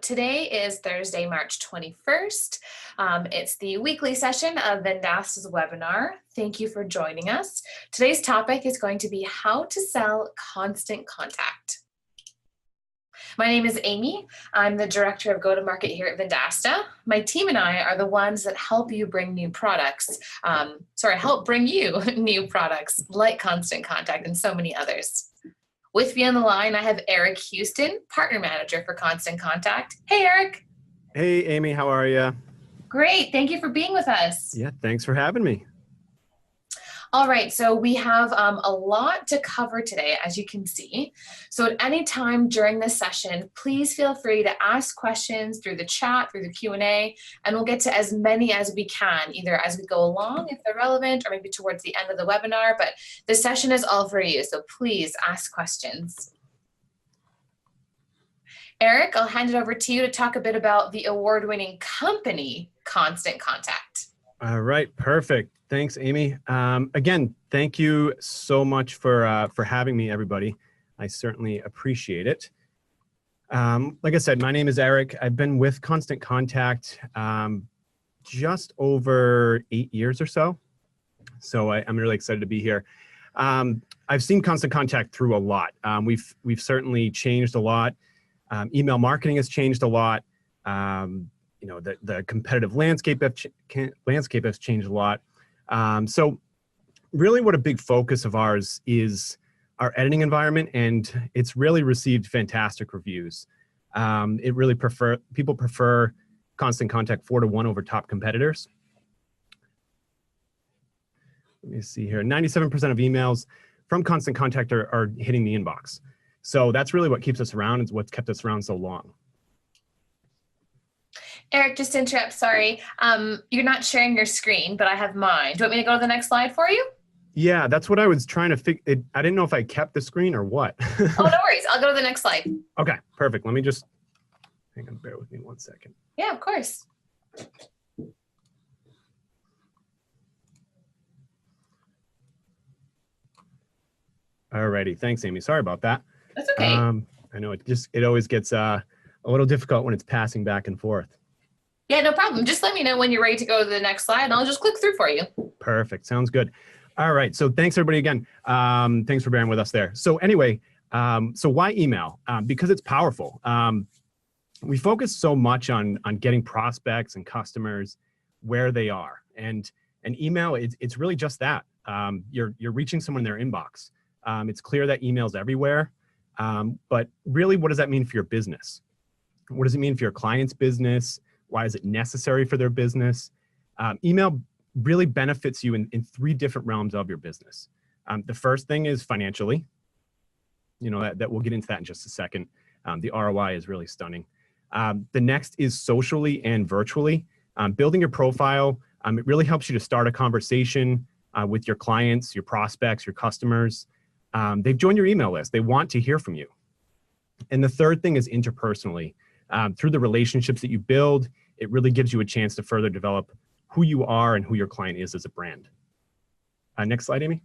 Today is Thursday, March 21st. It's the weekly session of Vendasta's webinar. Thank you for joining us. Today's topic is going to be how to sell constant contact. My name is Amy. I'm the director of go-to-market here at Vendasta. My team and I are the ones that help you bring new products. Help bring you new products like Constant Contact and so many others. With me on the line, I have Eric Houston, Partner Manager for Constant Contact. Hey, Eric. Hey, Amy, how are you? Great. Thank you for being with us. Yeah, thanks for having me. All right, so we have a lot to cover today, as you can see. So at any time during this session, please feel free to ask questions through the chat, through the Q&A, and we'll get to as many as we can, either as we go along, if they're relevant, or maybe towards the end of the webinar. But the session is all for you, so please ask questions. Eric, I'll hand it over to you to talk a bit about the award-winning company, Constant Contact. All right, perfect. Thanks, Amy. Again, thank you so much for having me, everybody. I certainly appreciate it. Like I said, my name is Eric. I've been with Constant Contact just over 8 years or so. So I'm really excited to be here. I've seen Constant Contact through a lot. We've certainly changed a lot. Email marketing has changed a lot. You know, the competitive landscape has changed a lot. So really what a big focus of ours is our editing environment, and it's really received fantastic reviews. People prefer Constant Contact 4-to-1 over top competitors. Let me see here. 97% of emails from Constant Contact are hitting the inbox. So that's really what keeps us around. It's what's kept us around so long. Eric, just to interrupt, sorry. You're not sharing your screen, but I have mine. Do you want me to go to the next slide for you? Yeah, that's what I was trying to figure. I didn't know if I kept the screen or what. Oh, no worries. I'll go to the next slide. Okay, perfect. Let me just, hang on, bear with me 1 second. Yeah, of course. Alrighty, thanks, Amy. Sorry about that. That's okay. I know it always gets a little difficult when it's passing back and forth. Yeah, no problem. Just let me know when you're ready to go to the next slide, and I'll just click through for you. Perfect. Sounds good. All right. So thanks, everybody, again. Thanks for bearing with us there. So anyway, so why email? Because it's powerful. We focus so much on getting prospects and customers where they are. And email, it's really just that. You're reaching someone in their inbox. It's clear that email's everywhere. But really, what does that mean for your business? What does it mean for your client's business? Why is it necessary for their business? Email really benefits you in 3 different realms of your business. The first thing is financially. You know, that we'll get into that in just a second. The ROI is really stunning. The next is socially and virtually. Building your profile, it really helps you to start a conversation with your clients, your prospects, your customers. They've joined your email list. They want to hear from you. And the third thing is interpersonally. Through the relationships that you build, it really gives you a chance to further develop who you are and who your client is as a brand. Next slide, Amy.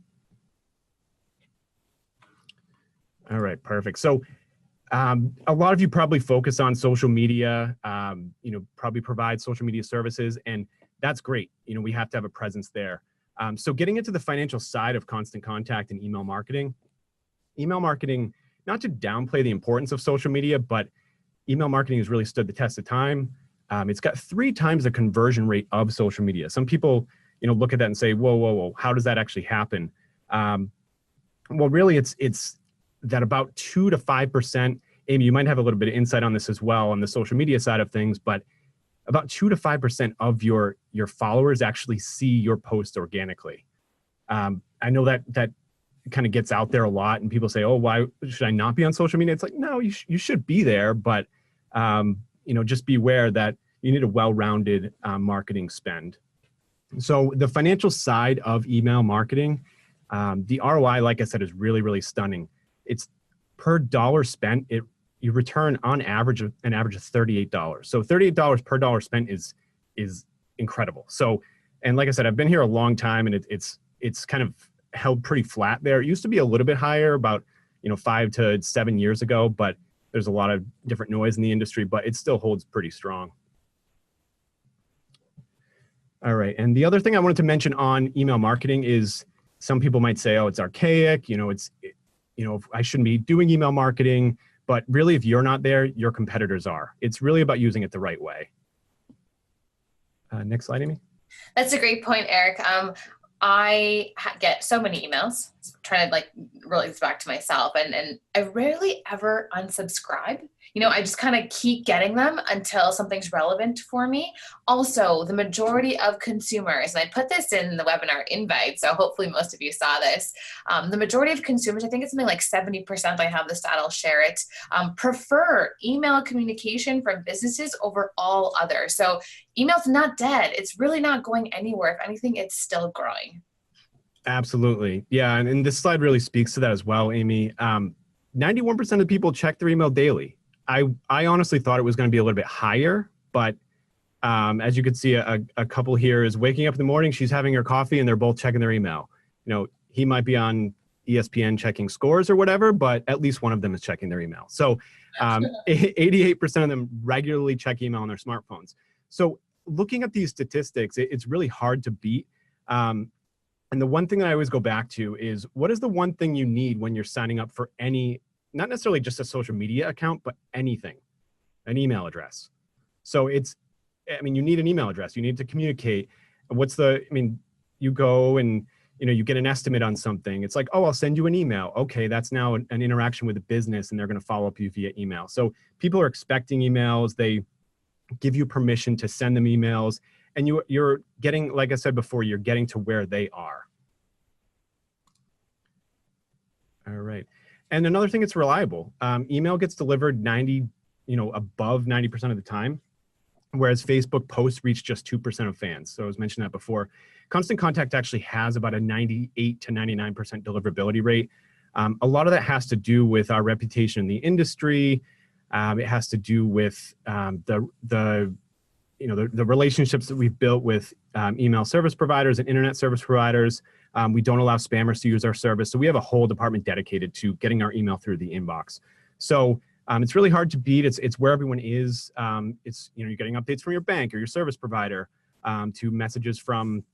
All right, perfect. So a lot of you probably focus on social media, you know, probably provide social media services, and that's great. You know, we have to have a presence there. So getting into the financial side of Constant Contact and email marketing, not to downplay the importance of social media, but email marketing has really stood the test of time. It's got 3 times the conversion rate of social media. Some people, you know, look at that and say, whoa, how does that actually happen? Well, really, it's that about 2 to 5%. Amy, you might have a little bit of insight on this as well on the social media side of things, but about 2 to 5% of your followers actually see your post organically. I know that kind of gets out there a lot, and people say, oh, why should I not be on social media? It's like, no, you should be there, but you know, just be aware that you need a well-rounded marketing spend. So the financial side of email marketing, the ROI, like I said, is really, really stunning. It's per dollar spent, you return on average an average of $38. So $38 per dollar spent is incredible. So, and like I said, I've been here a long time, and it's kind of held pretty flat there. It used to be a little bit higher about, you know, 5 to 7 years ago, but there's a lot of different noise in the industry, but it still holds pretty strong. All right, and the other thing I wanted to mention on email marketing is some people might say, oh, it's archaic, I shouldn't be doing email marketing, but really if you're not there, your competitors are. It's really about using it the right way. Next slide, Amy. That's a great point, Eric. I get so many emails, trying to relate this back to myself, and I rarely ever unsubscribe. I just kind of keep getting them until something's relevant for me. Also, the majority of consumers, and I put this in the webinar invite, so hopefully most of you saw this, the majority of consumers, I think it's something like 70%, I have the stat, I'll share it, prefer email communication from businesses over all others. So email's not dead. It's really not going anywhere. If anything, it's still growing. Absolutely. Yeah. And this slide really speaks to that as well, Amy. 91% of people check their email daily. I honestly thought it was going to be a little bit higher, but as you can see, a couple here is waking up in the morning, she's having her coffee, and they're both checking their email. He might be on ESPN checking scores or whatever, but at least one of them is checking their email. So 88% of them regularly check email on their smartphones. So looking at these statistics, it's really hard to beat. And the one thing that I always go back to is, what is the one thing you need when you're signing up for any, not necessarily just a social media account, but anything, an email address. So you need an email address. You need to communicate. You go and, you get an estimate on something. It's like, oh, I'll send you an email. Okay, that's now an interaction with a business, and they're going to follow up you via email. So people are expecting emails. They give you permission to send them emails, and you're getting, like I said before, you're getting to where they are. All right. And another thing, it's reliable. Email gets delivered above 90% of the time, whereas Facebook posts reach just 2% of fans. So I was mentioning that before. Constant Contact actually has about a 98 to 99% deliverability rate. A lot of that has to do with our reputation in the industry. It has to do with the relationships that we've built with email service providers and internet service providers. We don't allow spammers to use our service. So we have a whole department dedicated to getting our email through the inbox. So it's really hard to beat. It's where everyone is. You're getting updates from your bank or your service provider, to messages from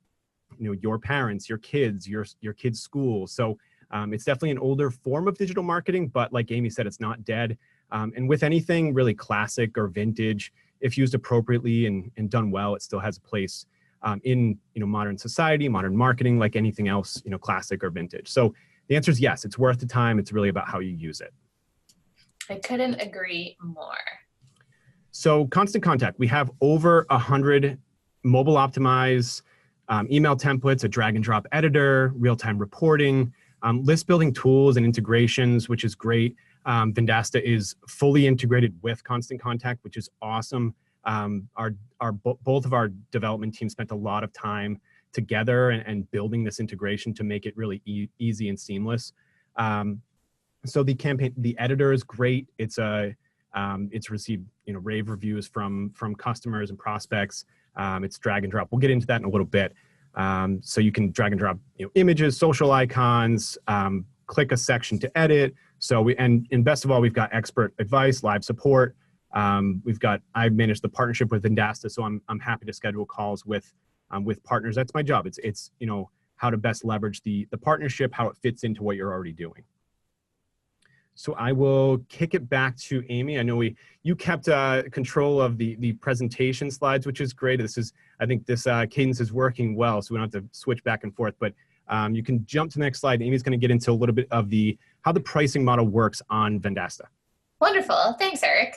your parents, your kids, your kids' school. So it's definitely an older form of digital marketing, but like Amy said, it's not dead. And with anything really classic or vintage, if used appropriately and done well, it still has a place in modern society, modern marketing, like anything else, classic or vintage. So the answer is yes, it's worth the time. It's really about how you use it. I couldn't agree more. So Constant Contact, we have over 100 mobile optimized email templates, a drag and drop editor, real-time reporting, list building tools and integrations, which is great. Vendasta is fully integrated with Constant Contact, which is awesome. Both of our development teams spent a lot of time together and building this integration to make it really easy and seamless. So the editor is great. It's received rave reviews from customers and prospects. It's drag and drop. We'll get into that in a little bit. So you can drag and drop images, social icons, click a section to edit. So and best of all, we've got expert advice, live support. I've managed the partnership with Vendasta, so I'm happy to schedule calls with partners. That's my job. It's how to best leverage the partnership, how it fits into what you're already doing. So I will kick it back to Amy. I know you kept control of the presentation slides, which is great. I think this Cadence is working well, so we don't have to switch back and forth, but you can jump to the next slide. Amy's going to get into a little bit of how the pricing model works on Vendasta. Wonderful. Thanks, Eric.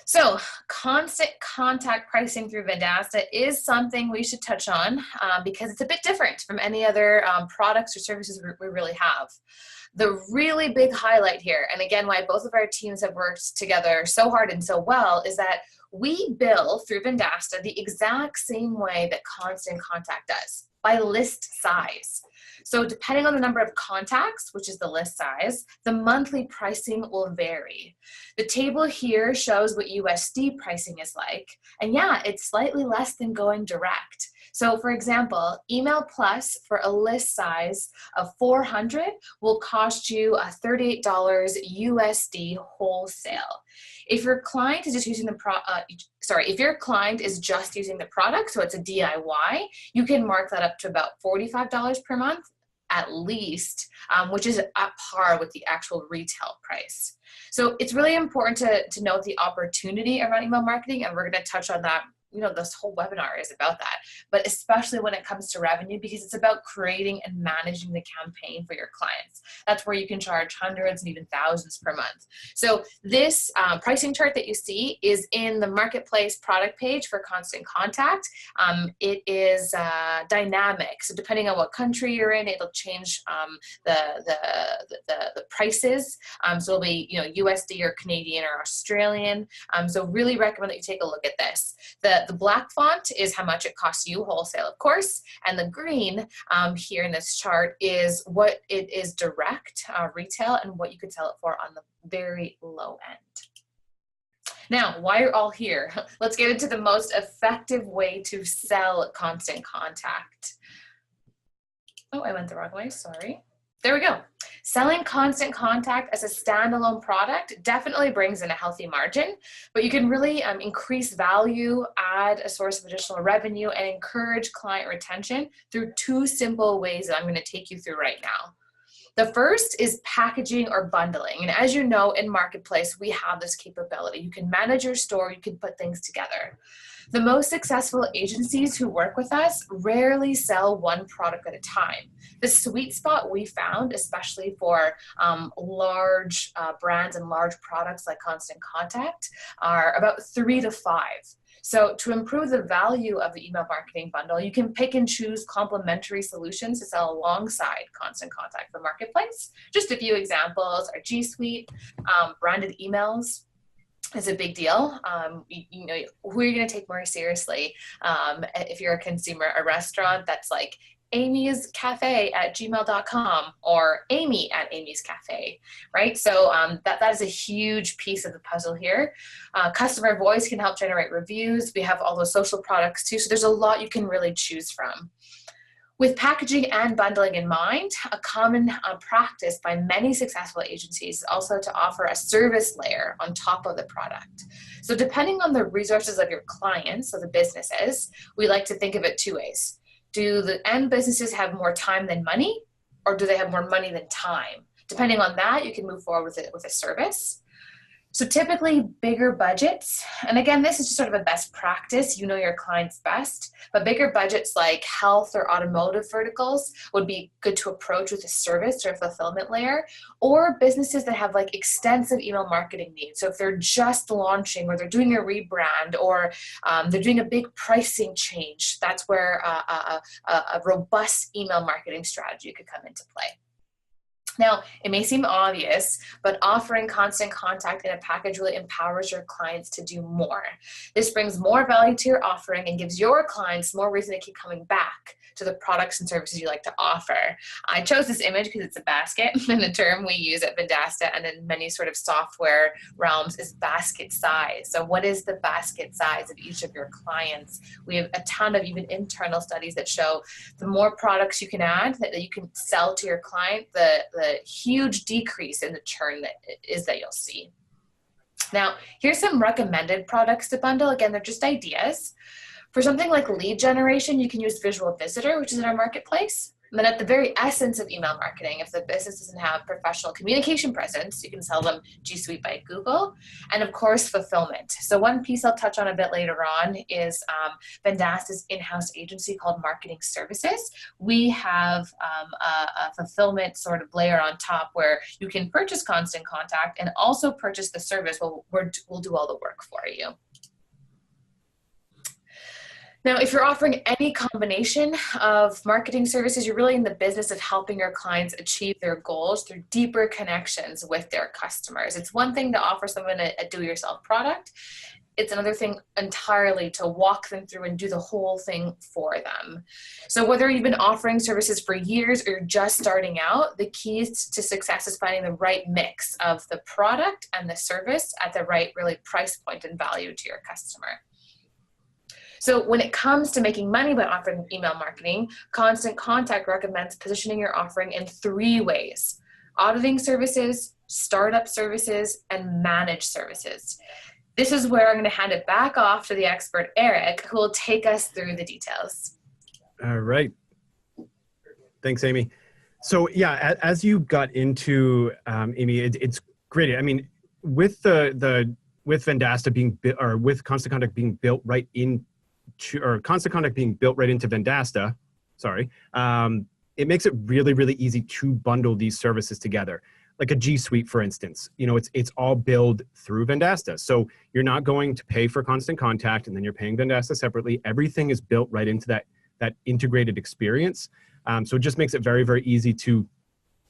So Constant Contact pricing through Vendasta is something we should touch on because it's a bit different from any other products or services we really have. The really big highlight here, and again, why both of our teams have worked together so hard and so well, is that we bill through Vendasta the exact same way that Constant Contact does, by list size. So depending on the number of contacts, which is the list size, the monthly pricing will vary. The table here shows what USD pricing is like. And yeah, it's slightly less than going direct. So for example, Email Plus for a list size of 400 will cost you $38 USD wholesale. If your client is just using if your client is just using the product, so it's a DIY, you can mark that up to about $45 per month at least, which is at par with the actual retail price. So it's really important to note the opportunity around email marketing, and we're going to touch on that. This whole webinar is about that, but especially when it comes to revenue, because it's about creating and managing the campaign for your clients. That's where you can charge hundreds and even thousands per month. So this pricing chart that you see is in the marketplace product page for Constant Contact. It is dynamic, so depending on what country you're in, it'll change the prices. So it'll be USD or Canadian or Australian. So really recommend that you take a look at this. The black font is how much it costs you wholesale, of course, and the green here in this chart is what it is direct retail and what you could sell it for on the very low end. Now, while you're all here, let's get into the most effective way to sell Constant Contact. Oh, I went the wrong way, sorry. There we go. Selling Constant Contact as a standalone product definitely brings in a healthy margin, but you can really increase value, add a source of additional revenue, and encourage client retention through two simple ways that I'm going to take you through right now. The first is packaging or bundling. And as you know, in Marketplace, we have this capability. You can manage your store, you can put things together. The most successful agencies who work with us rarely sell one product at a time. The sweet spot we found, especially for large brands and large products like Constant Contact, are about 3 to 5. So to improve the value of the email marketing bundle, you can pick and choose complementary solutions to sell alongside Constant Contact for Marketplace. Just a few examples are G Suite, branded emails is a big deal. Who are you going to take more seriously? If you're a consumer, a restaurant that's like Amy's Cafe at gmail.com or Amy at Amy's Cafe, right? So that is a huge piece of the puzzle here. Customer voice can help generate reviews. We have all those social products too. So there's a lot you can really choose from. With packaging and bundling in mind, a common practice by many successful agencies is also to offer a service layer on top of the product. So depending on the resources of your clients, so the businesses, we like to think of it two ways. Do the end businesses have more time than money, or do they have more money than time? Depending on that, you can move forward with a service. So typically bigger budgets, and again, this is just sort of a best practice, you know your clients best, but bigger budgets like health or automotive verticals would be good to approach with a service or a fulfillment layer, or businesses that have like extensive email marketing needs. So if they're just launching or they're doing a rebrand or they're doing a big pricing change, that's where a robust email marketing strategy could come into play. Now, it may seem obvious, but offering Constant Contact in a package really empowers your clients to do more. This brings more value to your offering and gives your clients more reason to keep coming back to the products and services you like to offer. I chose this image because it's a basket, and the term we use at Vendasta and in many sort of software realms is basket size. So what is the basket size of each of your clients? We have a ton of even internal studies that show the more products you can add that you can sell to your client, the huge decrease in the churn that you'll see. Now, here's some recommended products to bundle. Again, they're just ideas. For something like lead generation, you can use Visual Visitor, which is in our marketplace. And then at the very essence of email marketing, if the business doesn't have professional communication presence, you can sell them G Suite by Google. And of course, fulfillment. So one piece I'll touch on a bit later on is Vendasta's in-house agency called Marketing Services. We have a fulfillment sort of layer on top where you can purchase Constant Contact and also purchase the service. We'll do all the work for you. Now, if you're offering any combination of marketing services, you're really in the business of helping your clients achieve their goals through deeper connections with their customers. It's one thing to offer someone a do-it-yourself product. It's another thing entirely to walk them through and do the whole thing for them. So whether you've been offering services for years or you're just starting out, the key to success is finding the right mix of the product and the service at the right really price point and value to your customer. So when it comes to making money by offering email marketing, Constant Contact recommends positioning your offering in 3 ways: auditing services, startup services, and managed services. This is where I'm going to hand it back off to the expert, Eric, who will take us through the details. All right. Thanks, Amy. So yeah, as you got into, Amy, it's great. I mean, with with Vendasta being or with Constant Contact being built right into, or Constant Contact being built right into Vendasta, sorry, it makes it really, really easy to bundle these services together. Like a G Suite, for instance, it's all billed through Vendasta. So you're not going to pay for Constant Contact and then you're paying Vendasta separately. Everything is built right into that integrated experience. So it just makes it very, very easy to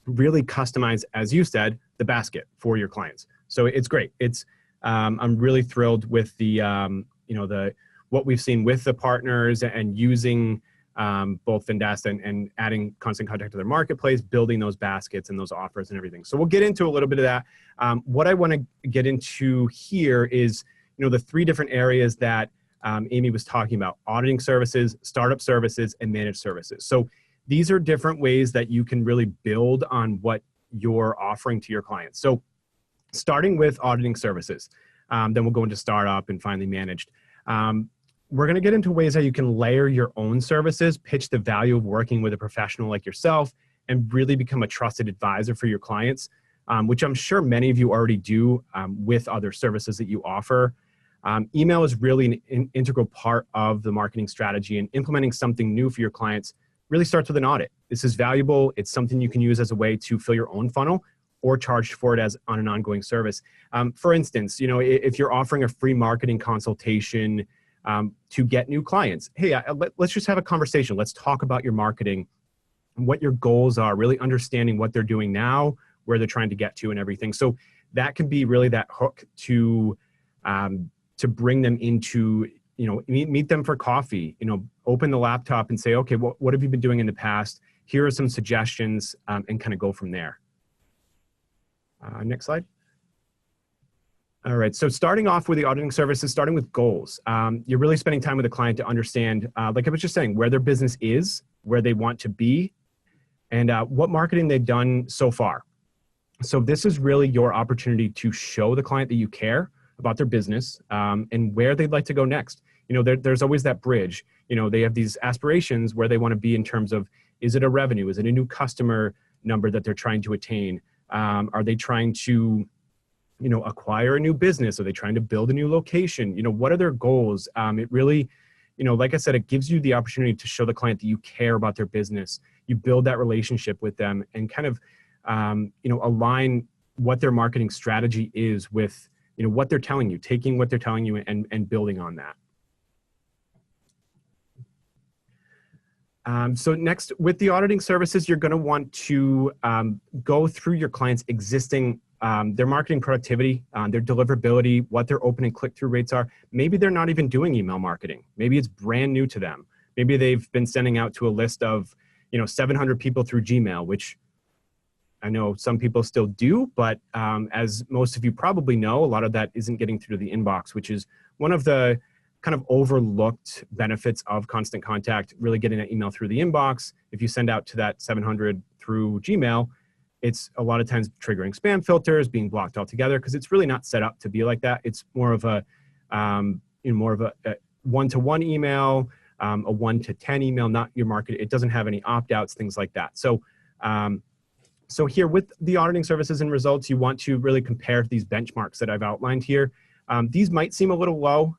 really customize, as you said, the basket for your clients. So it's great. I'm really thrilled with what we've seen with the partners and using both Vendasta and adding Constant Contact to their marketplace, building those baskets and those offers and everything. So we'll get into a little bit of that. What I want to get into here is, the 3 different areas that Amy was talking about: auditing services, startup services, and managed services. So these are different ways that you can really build on what you're offering to your clients. So starting with auditing services, then we'll go into startup and finally managed. We're going to get into ways how you can layer your own services, pitch the value of working with a professional like yourself, and really become a trusted advisor for your clients, which I'm sure many of you already do with other services that you offer. Email is really an integral part of the marketing strategy, and implementing something new for your clients really starts with an audit. This is valuable. It's something you can use as a way to fill your own funnel or charge for it as on an ongoing service. For instance, if you're offering a free marketing consultation to get new clients, hey, let's just have a conversation. Let's talk about your marketing, what your goals are, really understanding what they're doing now, where they're trying to get to and everything. So that can be really that hook to bring them into, meet them for coffee, open the laptop and say, okay, what have you been doing in the past? Here are some suggestions, and kind of go from there. Next slide. All right, so starting off with the auditing services, starting with goals. You're really spending time with the client to understand, like I was just saying, where their business is, where they want to be, and what marketing they've done so far. So this is really your opportunity to show the client that you care about their business, and where they'd like to go next. There's always that bridge. They have these aspirations where they want to be in terms of, is it a revenue? Is it a new customer number that they're trying to attain? Are they trying to, acquire a new business? Are they trying to build a new location? What are their goals? It really, like I said, it gives you the opportunity to show the client that you care about their business. You build that relationship with them and kind of, align what their marketing strategy is with, what they're telling you, taking what they're telling you and building on that. So next, with the auditing services, you're going to want to go through your client's existing, their marketing productivity, their deliverability, what their open and click-through rates are. Maybe they're not even doing email marketing. Maybe it's brand new to them. Maybe they've been sending out to a list of, 700 people through Gmail, which I know some people still do, but as most of you probably know, a lot of that isn't getting through to the inbox, which is one of the kind of overlooked benefits of Constant Contact, really getting that email through the inbox. If you send out to that 700 through Gmail, it's a lot of times triggering spam filters, being blocked altogether, because it's really not set up to be like that. It's more of a one-to-one email, a 1-to-10 email, not your market. It doesn't have any opt-outs, things like that. So, so here with the auditing services and results, you want to really compare these benchmarks that I've outlined here. These might seem a little low,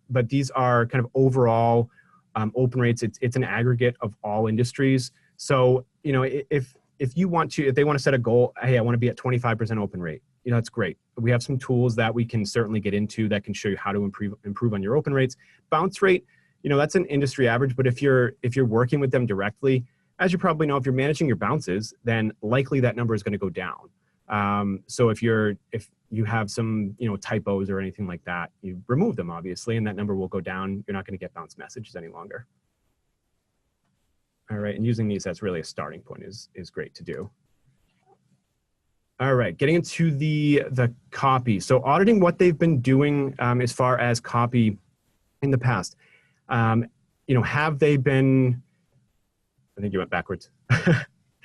but these are kind of overall open rates. It's an aggregate of all industries. So, if they want to set a goal, hey, I want to be at 25% open rate, that's great. We have some tools that we can certainly get into that can show you how to improve on your open rates. Bounce rate, that's an industry average, but if you're working with them directly, as you probably know, if you're managing your bounces, then likely that number is going to go down. So if you have some, typos or anything like that, you remove them obviously, and that number will go down. You're not going to get bounce messages any longer. All right, and using these as really a starting point is great to do. All right, getting into the copy. So auditing what they've been doing as far as copy in the past. Have they been, I think you went backwards.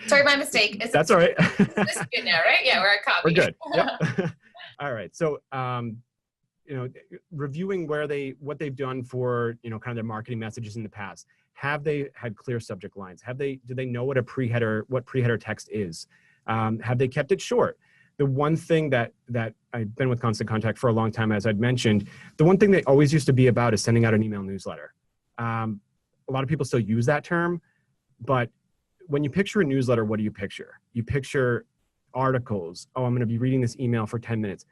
Sorry, my mistake. That's all right. This is good now, right? Yeah, we're at copy. We're good. Yep. All right. So, reviewing what they've done for, kind of their marketing messages in the past. Have they had clear subject lines? Do they know what pre-header text is? Have they kept it short? The one thing that I've been with Constant Contact for a long time, as I'd mentioned, the one thing they always used to be about is sending out an email newsletter. A lot of people still use that term, but when you picture a newsletter, what do you picture? You picture articles. Oh, I'm going to be reading this email for 10 minutes.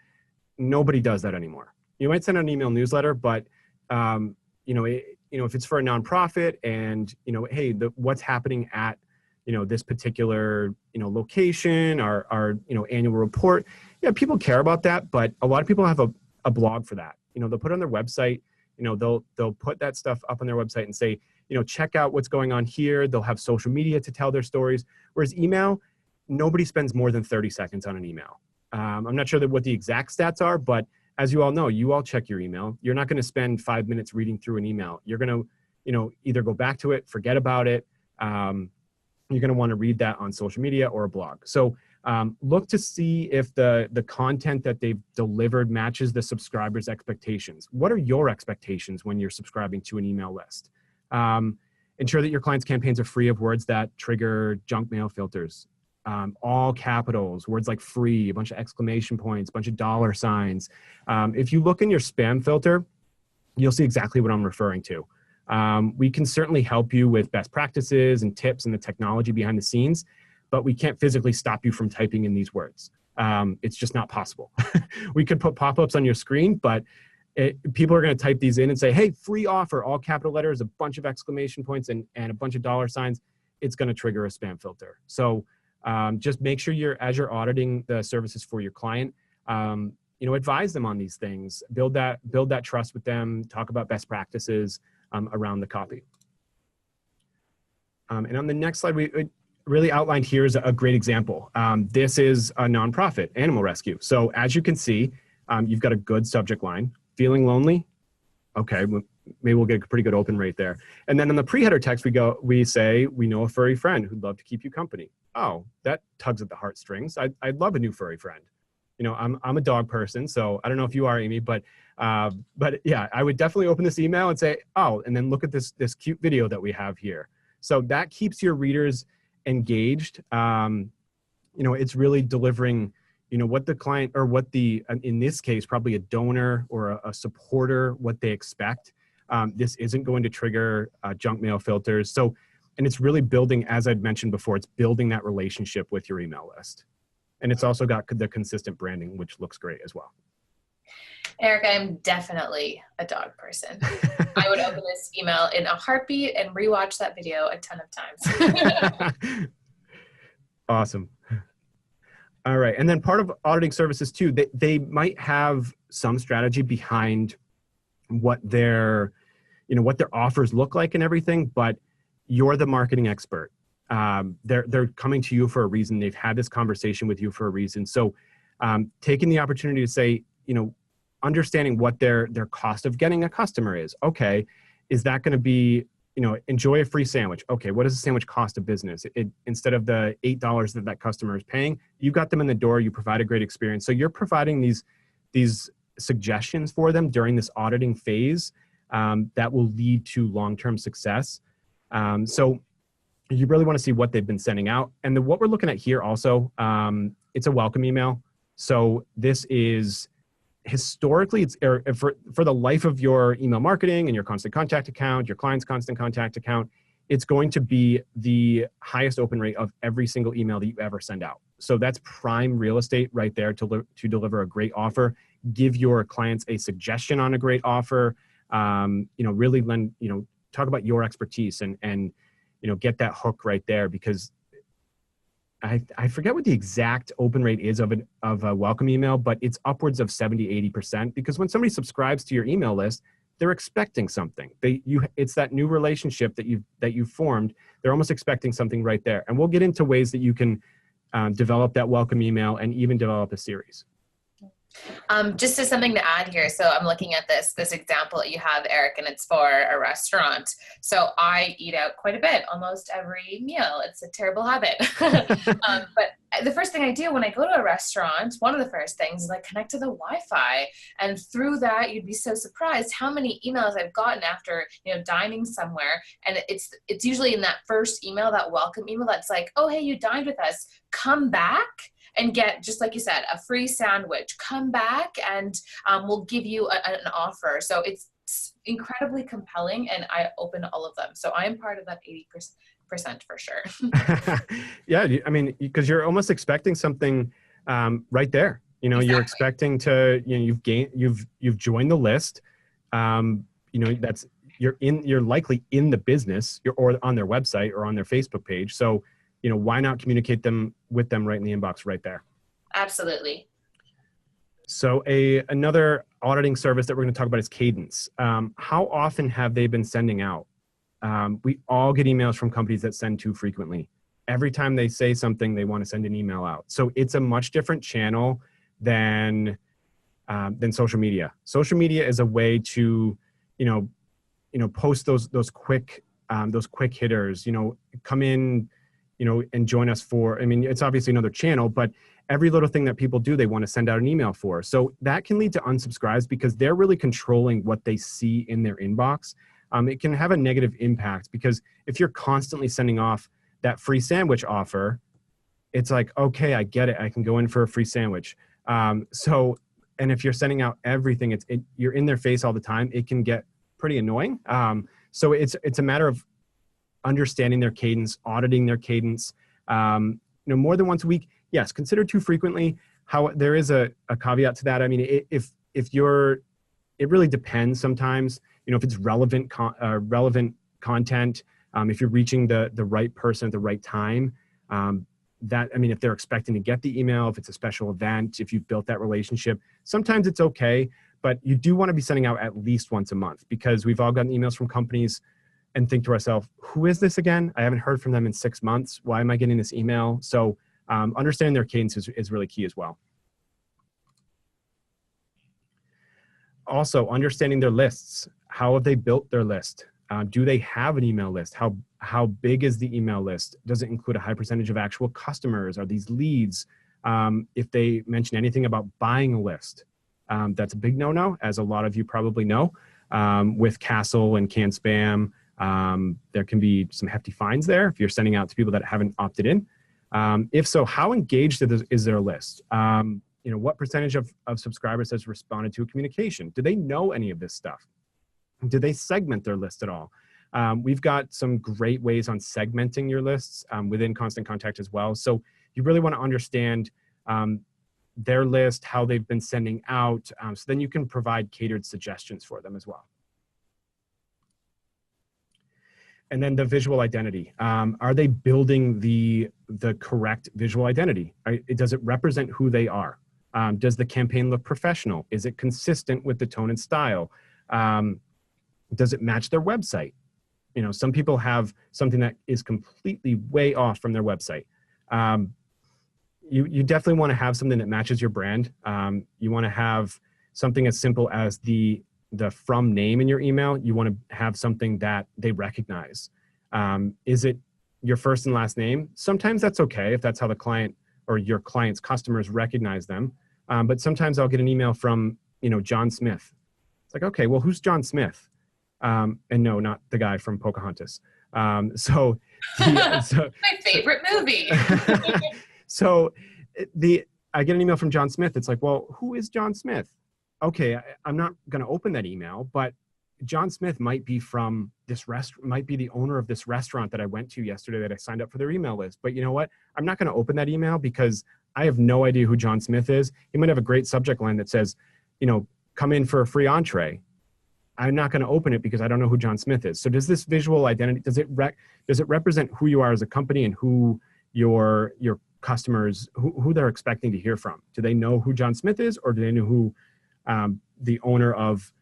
Nobody does that anymore. You might send an email newsletter, but if it's for a nonprofit and, hey, what's happening at, this particular, location, our annual report. Yeah, people care about that, but a lot of people have a blog for that. They'll put it on their website, they'll put that stuff up on their website and say, check out what's going on here. They'll have social media to tell their stories. Whereas email, nobody spends more than 30 seconds on an email. I'm not sure what the exact stats are, but as you all know, you all check your email. You're not going to spend 5 minutes reading through an email. You're going to, either go back to it, forget about it. You're going to want to read that on social media or a blog. So look to see if the content that they've delivered matches the subscribers' expectations. What are your expectations when you're subscribing to an email list? Ensure that your clients' campaigns are free of words that trigger junk mail filters. All capitals, words like free, a bunch of exclamation points, a bunch of dollar signs. If you look in your spam filter, you'll see exactly what I'm referring to. We can certainly help you with best practices and tips and the technology behind the scenes, but we can't physically stop you from typing in these words. It's just not possible. We could put pop-ups on your screen, but people are going to type these in and say, hey, free offer, all capital letters, a bunch of exclamation points and a bunch of dollar signs. It's going to trigger a spam filter. So just make sure as you're auditing the services for your client, advise them on these things, build that trust with them, talk about best practices around the copy. And on the next slide, we really outlined here is a great example. This is a nonprofit, Animal Rescue. So as you can see, you've got a good subject line. Feeling lonely? Okay, maybe we'll get a pretty good open rate there. And then in the pre-header text, we say, we know a furry friend who'd love to keep you company. Oh, that tugs at the heartstrings. I'd love a new furry friend. I'm a dog person, so I don't know if you are, Amy, but yeah, I would definitely open this email and say, oh, and then look at this cute video that we have here. So that keeps your readers engaged. It's really delivering, what the client or what in this case, probably a donor or a supporter, what they expect. This isn't going to trigger junk mail filters. So, and it's really building, as I'd mentioned before, it's building that relationship with your email list. And it's also got the consistent branding, which looks great as well. Eric, I'm definitely a dog person. I would open this email in a heartbeat and rewatch that video a ton of times. Awesome. All right. And then part of auditing services too, they might have some strategy behind what their offers look like and everything, but you're the marketing expert. They're coming to you for a reason. They've had this conversation with you for a reason. So taking the opportunity to say, understanding what their cost of getting a customer is. Okay, is that going to be, enjoy a free sandwich? Okay, what does a sandwich cost a business? Instead of the $8 that customer is paying, you got them in the door, you provide a great experience. So you're providing these suggestions for them during this auditing phase that will lead to long-term success. So you really want to see what they've been sending out. And what we're looking at here also, it's a welcome email. So this is historically, for the life of your email marketing and your constant contact account, your client's constant contact account, it's going to be the highest open rate of every single email that you ever send out. So that's prime real estate right there to deliver a great offer, give your clients a suggestion on a great offer, really talk about your expertise and get that hook right there, because I forget what the exact open rate is of a welcome email, but it's upwards of 70-80%, because when somebody subscribes to your email list, they're expecting something. It's that new relationship that you've formed. They're almost expecting something right there. And we'll get into ways that you can develop that welcome email and even develop a series. Just as something to add here, so I'm looking at this example that you have, Eric, and it's for a restaurant. So I eat out quite a bit, almost every meal. It's a terrible habit. But the first thing I do when I go to a restaurant, one of the first things is like connect to the Wi-Fi, and through that, you'd be so surprised how many emails I've gotten after dining somewhere, and it's usually in that first email, that welcome email, that's like, oh hey, you dined with us, come back and get, just like you said, a free sandwich. Come back and we'll give you an offer. So it's incredibly compelling, and I open all of them. So I'm part of that 80% for sure. Yeah, I mean, because you're almost expecting something right there. Exactly. You're expecting to, you've joined the list. You're likely in the business, or on their website or on their Facebook page. So why not communicate with them right in the inbox right there? Absolutely. So another auditing service that we're going to talk about is Cadence. How often have they been sending out? We all get emails from companies that send too frequently. Every time they say something, they want to send an email out. So it's a much different channel than social media. Social media is a way to, post those quick hitters. Come in, and join us for, it's obviously another channel, but every little thing that people do, they want to send out an email for. So that can lead to unsubscribes because they're really controlling what they see in their inbox. It can have a negative impact because if you're constantly sending off that free sandwich offer, it's like, okay, I get it. I can go in for a free sandwich. And if you're sending out everything, you're in their face all the time. It can get pretty annoying. So it's a matter of understanding their cadence, auditing their cadence, more than once a week. Yes, consider too frequently. There is a caveat to that. If it really depends sometimes, if it's relevant content, if you're reaching the right person at the right time, if they're expecting to get the email, if it's a special event, if you've built that relationship, sometimes it's okay, but you do want to be sending out at least once a month because we've all gotten emails from companies and think to ourselves, who is this again? I haven't heard from them in 6 months. Why am I getting this email? So understanding their cadence is really key as well. Also, understanding their lists. How have they built their list? Do they have an email list? How big is the email list? Does it include a high percentage of actual customers? Are these leads? If they mention anything about buying a list, that's a big no-no, as a lot of you probably know. With Castle and Can Spam, there can be some hefty fines there if you're sending out to people that haven't opted in. If so, how engaged is their list? What percentage of subscribers has responded to a communication? Do they know any of this stuff? Do they segment their list at all? We've got some great ways on segmenting your lists within Constant Contact as well. So you really want to understand their list, how they've been sending out, so then you can provide catered suggestions for them as well. And then the visual identity. Are they building the correct visual identity? Does it represent who they are? Does the campaign look professional? Is it consistent with the tone and style? Does it match their website? Some people have something that is completely way off from their website. You definitely want to have something that matches your brand. You want to have something as simple as the from name in your email. You want to have something that they recognize. Is it your first and last name? Sometimes that's okay if that's how the client or your client's customers recognize them. But sometimes I'll get an email from, John Smith. It's like, okay, well, who's John Smith? And no, not the guy from Pocahontas. My favorite movie. So I get an email from John Smith. It's like, well, who is John Smith? Okay, I'm not going to open that email, but John Smith might be from this might be the owner of this restaurant that I went to yesterday that I signed up for their email list. But you know what? I'm not going to open that email because I have no idea who John Smith is. He might have a great subject line that says, come in for a free entree. I'm not going to open it because I don't know who John Smith is. So does this visual identity, does it represent who you are as a company and who your customers, who they're expecting to hear from? Do they know who John Smith is, or do they know who the owner of,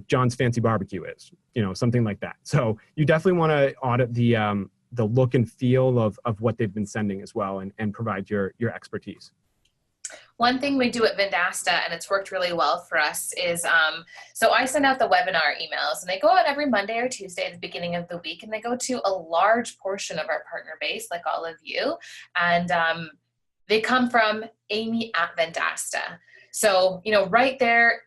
John's Fancy Barbecue is, something like that. So you definitely want to audit the look and feel of what they've been sending as well, and provide your expertise. One thing we do at Vendasta, and it's worked really well for us, is so I send out the webinar emails, and they go out every Monday or Tuesday at the beginning of the week, and they go to a large portion of our partner base, like all of you, and they come from Amy at Vendasta. So, you know, right there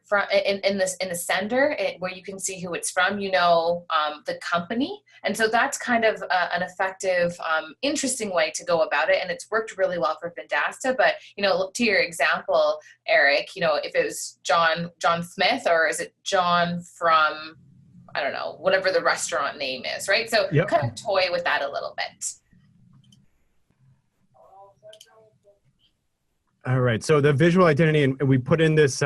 in the sender, where you can see who it's from, you know, the company. And so that's kind of an effective, interesting way to go about it. And it's worked really well for Vendasta. But, you know, to your example, Eric, you know, if it was John Smith, or is it John from, I don't know, whatever the restaurant name is, right? So Yep. kind of toy with that a little bit. All right, so the visual identity, and we put in this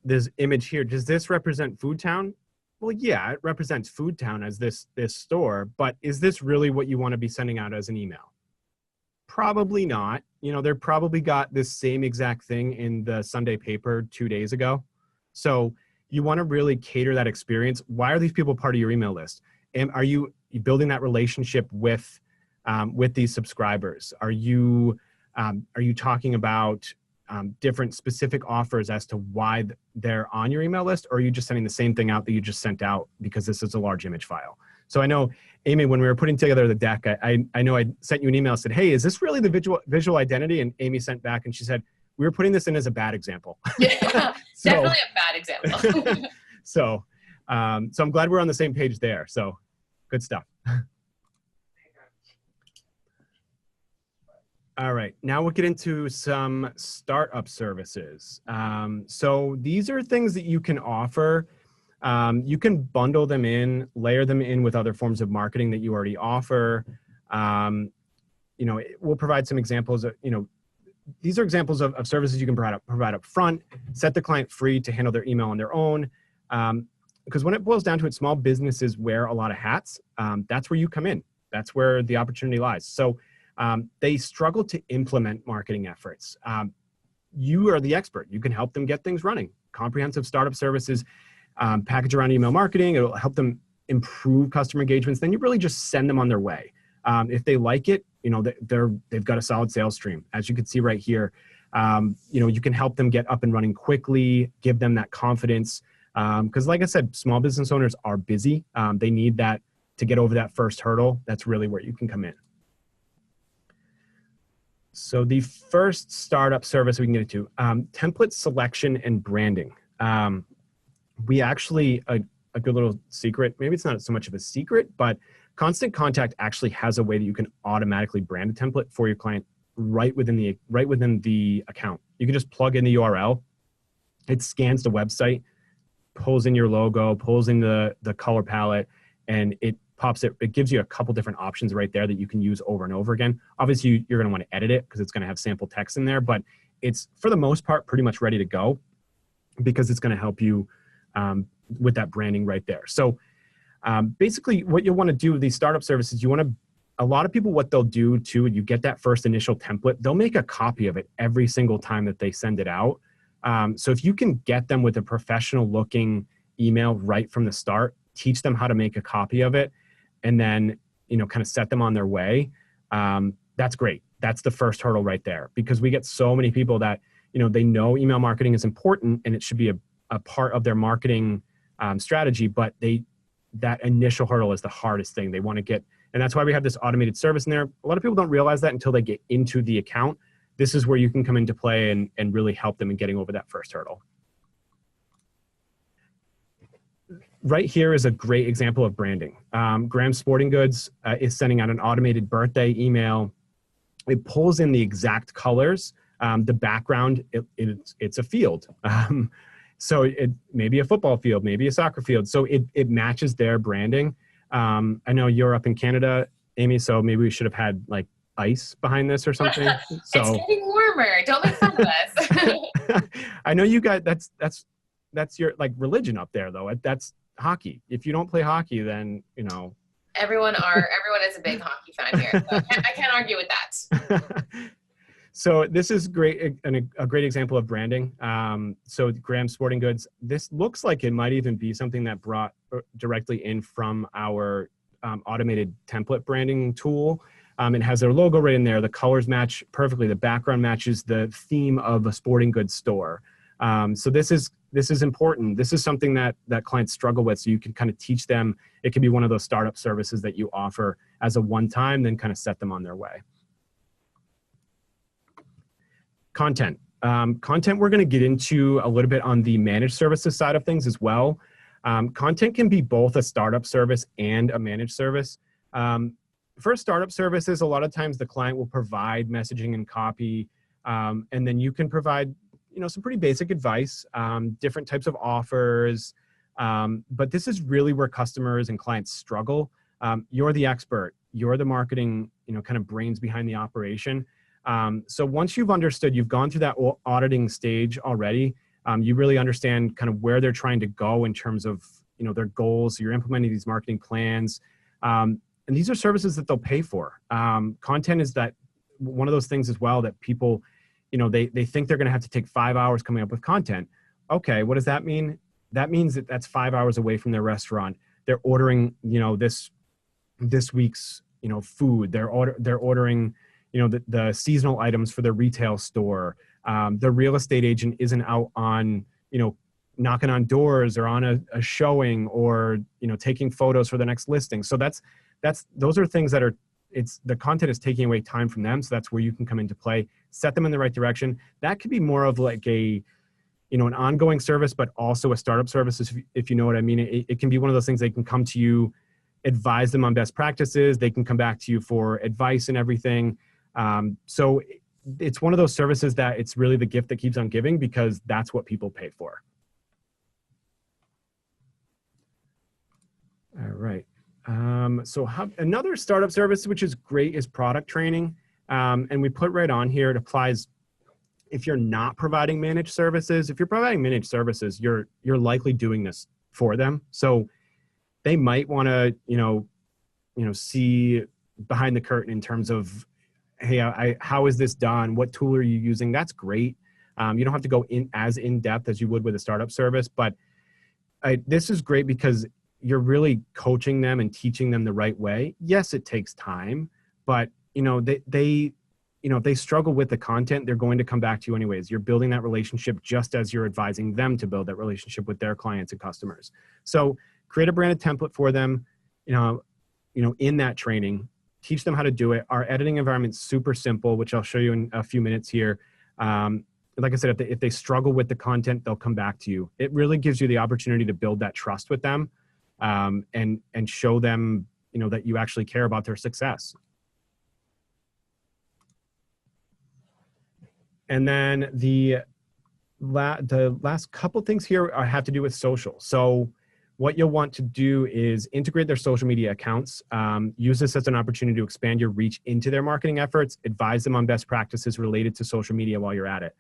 this image here. Does this represent Food Town? Well, yeah, it represents Food Town as this store, but is this really what you want to be sending out as an email? Probably not. You know, they're probably got this same exact thing in the Sunday paper 2 days ago. So you want to really cater that experience. Why are these people part of your email list? And are you building that relationship with these subscribers? Are you talking about different specific offers as to why they're on your email list, or are you just sending the same thing out that you just sent out because this is a large image file? So I know, Amy, when we were putting together the deck, I know I sent you an email, said, hey, is this really the visual identity? And Amy sent back and she said, we were putting this in as a bad example. Yeah, definitely a bad example. So I'm glad we're on the same page there. So good stuff. All right, now we'll get into some startup services. So these are things that you can offer. You can bundle them in, layer them in with other forms of marketing that you already offer. You know, we'll provide some examples of, you know, these are examples of services you can provide up front, set the client free to handle their email on their own. Because when it boils down to it, small businesses wear a lot of hats. That's where you come in. That's where the opportunity lies. So they struggle to implement marketing efforts. You are the expert. You can help them get things running. Comprehensive startup services, package around email marketing. It'll help them improve customer engagements. Then you really just send them on their way. If they like it, you know, they've got a solid sales stream. As you can see right here, you know, you can help them get up and running quickly, give them that confidence. Because like I said, small business owners are busy. They need that to get over that first hurdle. That's really where you can come in. So the first startup service we can get into, template selection and branding. We actually, a good little secret, maybe it's not so much of a secret, but Constant Contact actually has a way that you can automatically brand a template for your client right within the account. You can just plug in the URL, it scans the website, pulls in your logo, pulls in the color palette, and it pops it gives you a couple different options right there that you can use over and over again. Obviously, you're going to want to edit it because it's going to have sample text in there, but it's, for the most part, pretty much ready to go because it's going to help you with that branding right there. So basically, what you'll want to do with these startup services, a lot of people, what they'll do too, you get that first initial template, they'll make a copy of it every single time that they send it out. So if you can get them with a professional looking email right from the start, teach them how to make a copy of it, and then, you know, kind of set them on their way. That's great. That's the first hurdle right there, because we get so many people that, you know, they know email marketing is important and it should be a part of their marketing strategy, but that initial hurdle is the hardest thing they want to get. And that's why we have this automated service in there. A lot of people don't realize that until they get into the account. This is where you can come into play and really help them in getting over that first hurdle. Right here is a great example of branding. Graham Sporting Goods is sending out an automated birthday email. It pulls in the exact colors. The background, it's a field. So it may be a football field, maybe a soccer field. So it matches their branding. I know you're up in Canada, Amy, so maybe we should have had like ice behind this or something. So it's getting warmer. Don't make fun of us. I know you guys, that's your like religion up there though. That's hockey. If you don't play hockey, then, you know. Everyone is a big hockey fan here. So I can't argue with that. So this is great, a great example of branding. So Graham Sporting Goods, this looks like it might even be something that brought directly in from our automated template branding tool. It has their logo right in there. The colors match perfectly. The background matches the theme of a sporting goods store. So this is important. This is something that clients struggle with. So you can kind of teach them. It can be one of those startup services that you offer as a one-time, then kind of set them on their way. Content. Content we're going to get into a little bit on the managed services side of things as well. Content can be both a startup service and a managed service. For startup services, a lot of times the client will provide messaging and copy, and then you can provide some pretty basic advice, different types of offers. But this is really where customers and clients struggle. You're the expert. You're the marketing, kind of brains behind the operation. So once you've understood, you've gone through that auditing stage already, you really understand kind of where they're trying to go in terms of, their goals. So you're implementing these marketing plans. And these are services that they'll pay for. Content is that one of those things as well that people, they think they're going to have to take 5 hours coming up with content. Okay, what does that mean? That means that that's 5 hours away from their restaurant. They're ordering, this week's, food. They're ordering, the seasonal items for their retail store. The real estate agent isn't out on, knocking on doors or on a showing or, taking photos for the next listing. So those are things that are, the content is taking away time from them. So that's where you can come into play, set them in the right direction. That could be more of like an ongoing service, but also a startup service, if you know what I mean. It can be one of those things they can come to you, advise them on best practices. They can come back to you for advice and everything. So it's one of those services that it's really the gift that keeps on giving because that's what people pay for. All right. So another startup service, which is great, is product training. And we put right on here, it applies if you're not providing managed services. If you're providing managed services, you're likely doing this for them. So they might want to, see behind the curtain in terms of, hey, how is this done? What tool are you using? That's great. You don't have to go in depth as you would with a startup service, but this is great because you're really coaching them and teaching them the right way. Yes, it takes time, but if they struggle with the content, they're going to come back to you anyways. You're building that relationship just as you're advising them to build that relationship with their clients and customers. So create a branded template for them, in that training, teach them how to do it. Our editing environment's super simple, which I'll show you in a few minutes here. Like I said, if they struggle with the content, they'll come back to you. It really gives you the opportunity to build that trust with them, and show them, that you actually care about their success. And then the last couple things here have to do with social. So what you'll want to do is integrate their social media accounts. Use this as an opportunity to expand your reach into their marketing efforts. Advise them on best practices related to social media while you're at it.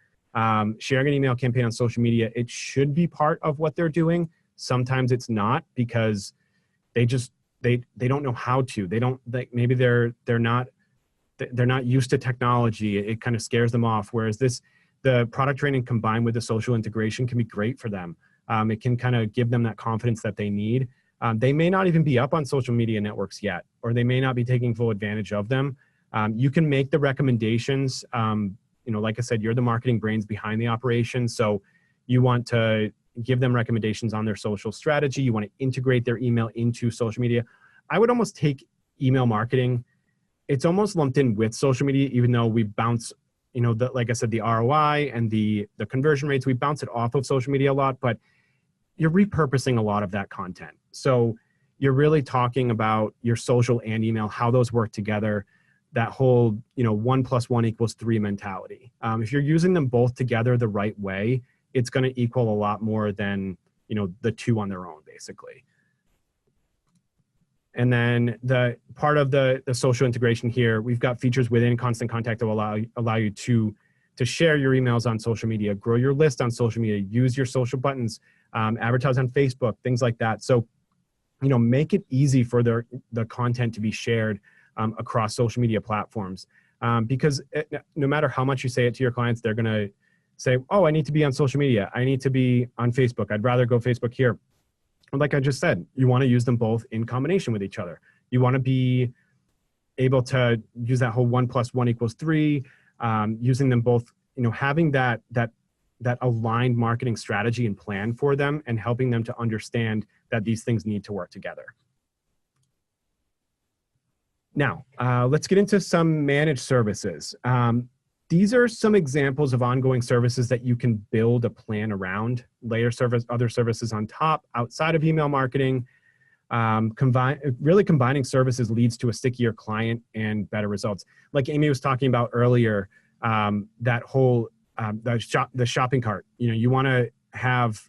Sharing an email campaign on social media, it should be part of what they're doing. Sometimes it's not because they don't know how to. Maybe they're not used to technology. It kind of scares them off. Whereas the product training combined with the social integration can be great for them. It can kind of give them that confidence that they need. They may not even be up on social media networks yet, or they may not be taking full advantage of them. You can make the recommendations. Like I said, you're the marketing brains behind the operation. So you want to give them recommendations on their social strategy. You want to integrate their email into social media. I would almost take email marketing. It's almost lumped in with social media, even though we bounce, like I said, the ROI and the conversion rates, we bounce it off of social media a lot, but you're repurposing a lot of that content. So you're really talking about your social and email, how those work together, that whole, 1 + 1 = 3 mentality. If you're using them both together the right way, it's going to equal a lot more than, the two on their own, basically. And then the part of the social integration here, we've got features within Constant Contact that will allow you to share your emails on social media, grow your list on social media, use your social buttons, advertise on Facebook, things like that. So, make it easy for the content to be shared across social media platforms. Because no matter how much you say it to your clients, they're going to say, oh, I need to be on social media. I need to be on Facebook. I'd rather go Facebook here. Like I just said, you want to use them both in combination with each other. You want to be, able to use that whole 1 + 1 = 3, using them both, having that aligned marketing strategy and plan for them, and helping them to understand that these things need to work together. Now, let's get into some managed services. These are some examples of ongoing services that you can build a plan around, layer other services on top outside of email marketing. Really combining services leads to a stickier client and better results. Like Amy was talking about earlier, that whole the shopping cart. You want to have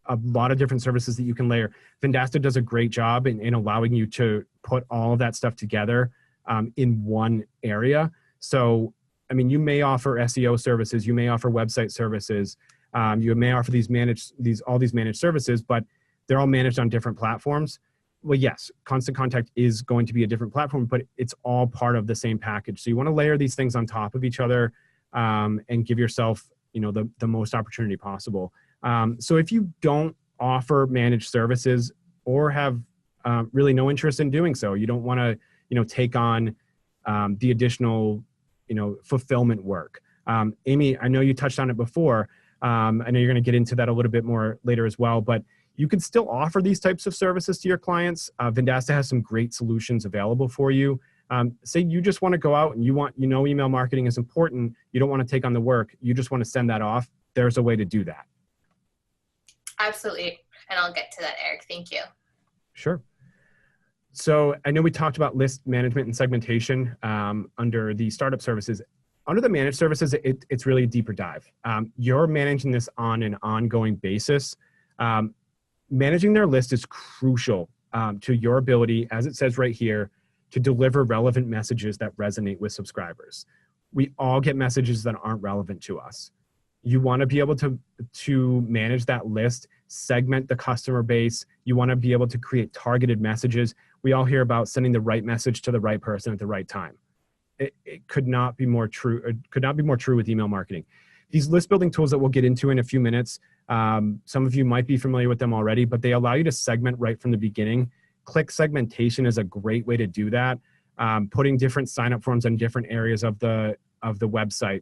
a lot of different services that you can layer. Vendasta does a great job in allowing you to put all of that stuff together in one area. So, I mean, you may offer SEO services, you may offer website services, you may offer all these managed services, but they're all managed on different platforms. Well, yes, Constant Contact is going to be a different platform, but it's all part of the same package. So you want to layer these things on top of each other and give yourself, the most opportunity possible. So if you don't offer managed services or have really no interest in doing so, you don't want to, take on the additional, fulfillment work. Amy, I know you touched on it before. I know you're going to get into that a little bit more later as well, but you can still offer these types of services to your clients. Vendasta has some great solutions available for you. Say you just want to go out and email marketing is important. You don't want to take on the work. You just want to send that off. There's a way to do that. Absolutely. And I'll get to that, Eric. Thank you. Sure. So I know we talked about list management and segmentation under the startup services. Under the managed services, it's really a deeper dive. You're managing this on an ongoing basis. Managing their list is crucial to your ability, as it says right here, to deliver relevant messages that resonate with subscribers. We all get messages that aren't relevant to us. You want to be able to manage that list, segment the customer base. You want to be able to create targeted messages. We all hear about sending the right message to the right person at the right time. It could not be more true. It could not be more true with email marketing. These list building tools that we'll get into in a few minutes, some of you might be familiar with them already, but they allow you to segment right from the beginning. Click segmentation is a great way to do that. Putting different sign-up forms on different areas of the website,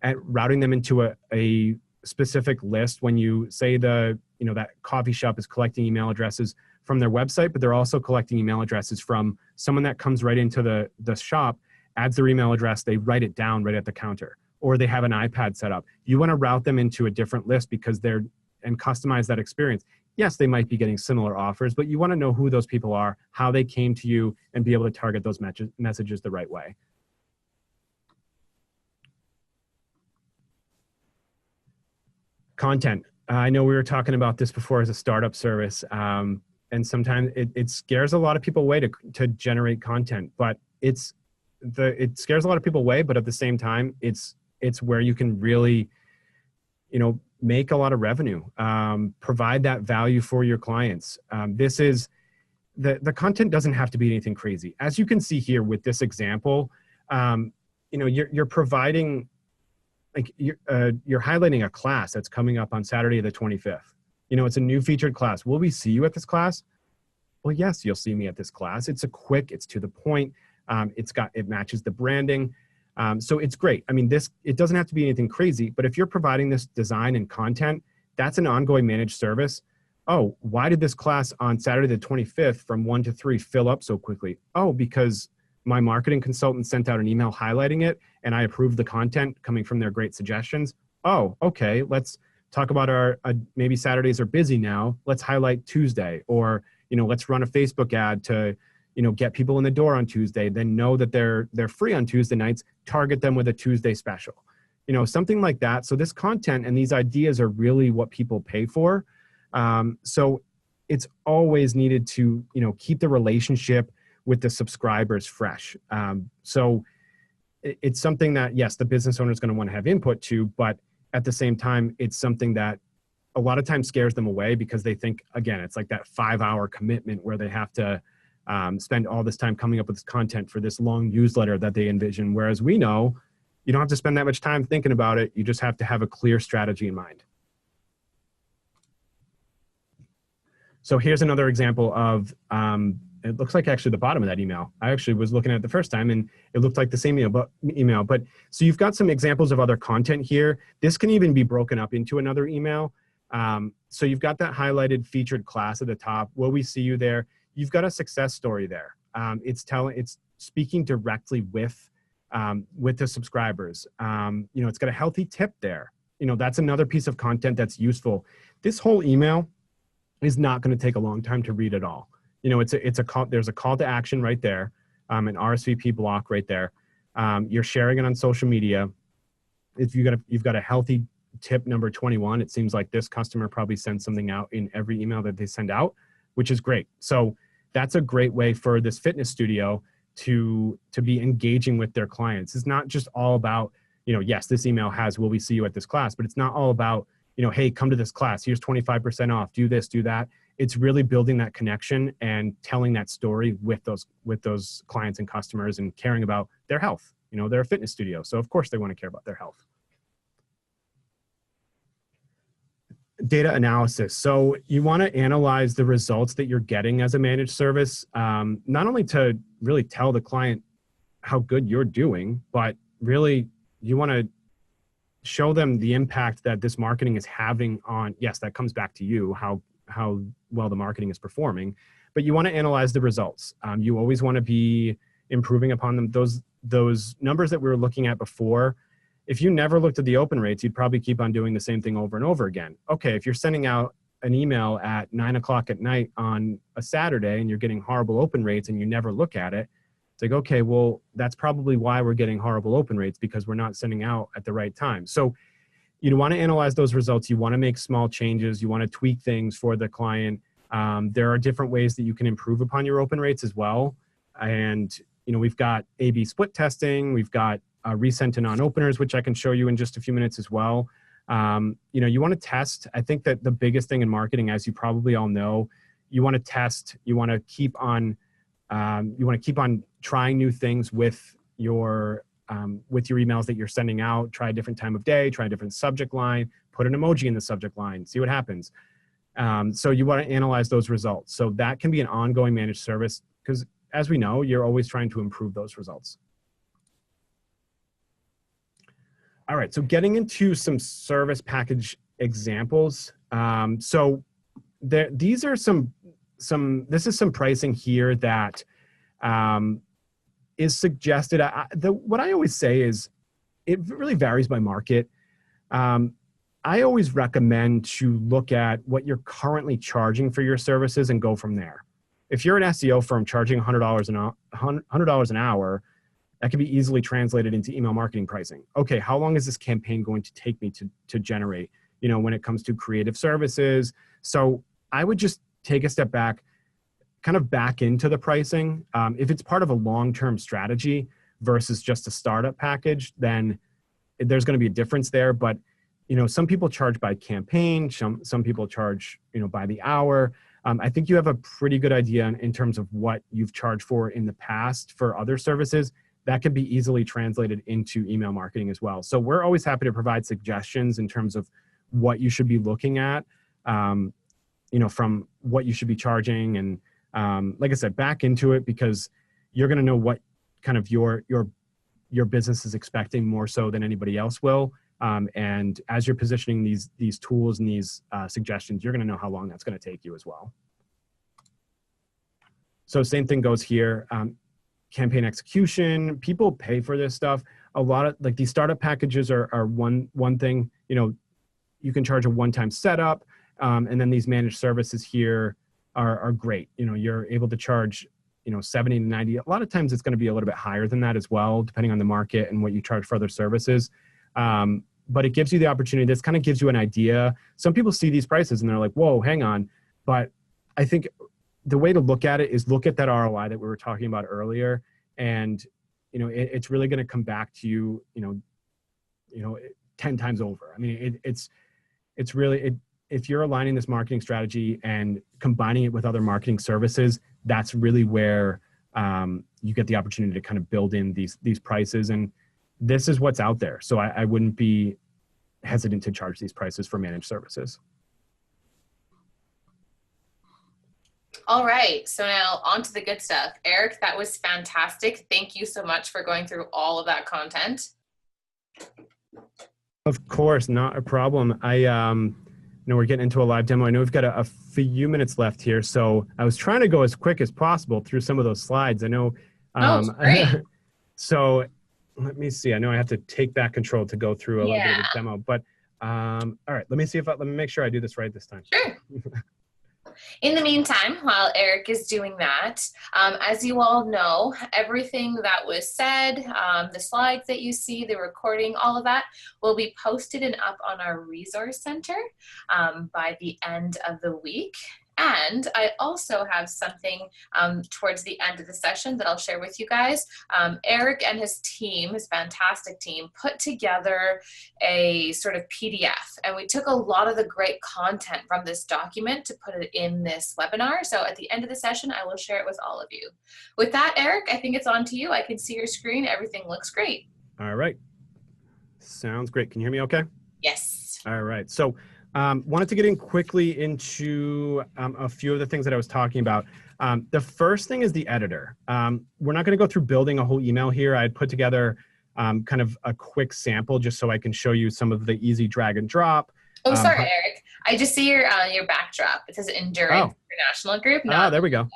routing them into a specific list. When you say that coffee shop is collecting email addresses from their website, but they're also collecting email addresses from someone that comes right into the shop, adds their email address, they write it down right at the counter, or they have an iPad set up. You want to route them into a different list and customize that experience. Yes, they might be getting similar offers, but you want to know who those people are, how they came to you, and be able to target those messages the right way. Content. I know we were talking about this before as a startup service, and sometimes it scares a lot of people away to generate content, but it scares a lot of people away, but at the same time, it's where you can really, make a lot of revenue, provide that value for your clients. This is the content doesn't have to be anything crazy. As you can see here with this example, you're providing, like you're highlighting a class that's coming up on Saturday the 25th. It's a new featured class. Will we see you at this class? Well, yes, you'll see me at this class. It's it's to the point. It matches the branding. So it's great. I mean, it doesn't have to be anything crazy, but if you're providing this design and content, that's an ongoing managed service. Oh, why did this class on Saturday the 25th from 1 to 3 fill up so quickly? Oh, because my marketing consultant sent out an email highlighting it and I approved the content coming from their great suggestions. Oh, okay. Let's talk about maybe Saturdays are busy now. Let's highlight Tuesday, or, let's run a Facebook ad to, get people in the door on Tuesday, then know that they're free on Tuesday nights, target them with a Tuesday special, something like that. So this content and these ideas are really what people pay for. So it's always needed to, keep the relationship with the subscribers fresh. So it's something that, yes, the business owner is going to want to have input to, but at the same time, it's something that a lot of times scares them away because they think, again, it's like that 5-hour commitment where they have to spend all this time coming up with this content for this long newsletter that they envision. Whereas we know you don't have to spend that much time thinking about it. You just have to have a clear strategy in mind. So here's another example of it looks like actually the bottom of that email. I actually was looking at it the first time and it looked like the same email. But so you've got some examples of other content here. This can even be broken up into another email. So you've got that highlighted featured class at the top. Will we see you there? You've got a success story there. It's speaking directly with the subscribers. It's got a healthy tip there. That's another piece of content that's useful. This whole email is not going to take a long time to read at all. It's a call. There's a call to action right there, an RSVP block right there. You're sharing it on social media. If you've got a healthy tip number 21. It seems like this customer probably sends something out in every email that they send out, which is great. So that's a great way for this fitness studio to be engaging with their clients. It's not just all about, yes, this email has, will we see you at this class, but it's not all about, hey, come to this class, here's 25% off, do this, do that. It's really building that connection and telling that story with those clients and customers and caring about their health. They're a fitness studio, so of course they want to care about their health. Data analysis. So you want to analyze the results that you're getting as a managed service, not only to really tell the client how good you're doing, but really you want to show them the impact that this marketing is having on, yes, that comes back to you, how well the marketing is performing, but you want to analyze the results. You always want to be improving upon them. Those numbers that we were looking at before, if you never looked at the open rates, you'd probably keep on doing the same thing over and over again. Okay, if you're sending out an email at 9 o'clock at night on a Saturday and you're getting horrible open rates and you never look at it, it's like, okay, well, that's probably why we're getting horrible open rates, because we're not sending out at the right time. So you want to analyze those results. You want to make small changes. You want to tweak things for the client. There are different ways that you can improve upon your open rates as well. And, we've got A/B split testing. We've got resent to non-openers, which I can show you in just a few minutes as well. You want to test. I think that the biggest thing in marketing, as you probably all know, you want to test. You want to keep on trying new things with your emails that you're sending out. Try a different time of day. Try a different subject line. Put an emoji in the subject line. See what happens. So you want to analyze those results. So that can be an ongoing managed service because, as we know, you're always trying to improve those results. All right, so getting into some service package examples. So these are this is some pricing here that is suggested. What I always say is it really varies by market. I always recommend to look at what you're currently charging for your services and go from there. If you're an SEO firm charging $100 an hour, that can be easily translated into email marketing pricing. Okay, how long is this campaign going to take me to generate, when it comes to creative services? So I would just take a step back, kind of back into the pricing. If it's part of a long-term strategy versus just a startup package, then there's going to be a difference there. But, some people charge by campaign, some people charge, by the hour. I think you have a pretty good idea in terms of what you've charged for in the past for other services. That can be easily translated into email marketing as well. So we're always happy to provide suggestions in terms of what you should be looking at, from what you should be charging. And like I said, back into it because you're going to know what kind of your business is expecting more so than anybody else will. And as you're positioning these tools and these suggestions, you're going to know how long that's going to take you as well. So same thing goes here. Campaign execution, people pay for this stuff. A lot of these startup packages are one thing. You can charge a one-time setup, and then these managed services here are great. You're able to charge 70 to 90. A lot of times it's going to be a little bit higher than that as well, depending on the market and what you charge for other services. But it gives you the opportunity. This kind of gives you an idea. Some people see these prices and they're like, whoa, hang on. But I think the way to look at it is look at that ROI that we were talking about earlier. And, it's really going to come back to you, 10 times over. I mean, it's really, if you're aligning this marketing strategy and combining it with other marketing services, that's really where you get the opportunity to kind of build in these prices. And this is what's out there. So I wouldn't be hesitant to charge these prices for managed services. All right, so now on to the good stuff. Eric, that was fantastic. Thank you so much for going through all of that content. Of course, not a problem. I know we're getting into a live demo. I know we've got a few minutes left here, so I was trying to go as quick as possible through some of those slides. I know. Great. So let me see. I know I have to take back control to go through a little bit of the demo, but all right. Let me see let me make sure I do this right this time. Sure. In the meantime, while Eric is doing that, as you all know, everything that was said, the slides that you see, the recording, all of that will be posted and up on our resource center by the end of the week. And I also have something towards the end of the session that I'll share with you guys. Eric and his team, his fantastic team, put together a sort of PDF. And we took a lot of the great content from this document to put it in this webinar. So at the end of the session, I will share it with all of you. With that, Eric, I think it's on to you. I can see your screen. Everything looks great. All right. Sounds great. Can you hear me okay? Yes. All right. So wanted to get in quickly into a few of the things that I was talking about. The first thing is the editor. We're not going to go through building a whole email here. I had put together kind of a quick sample just so I can show you some of the easy drag and drop. Oh, sorry, Eric. I just see your backdrop. It says Endurance International Group. There we go.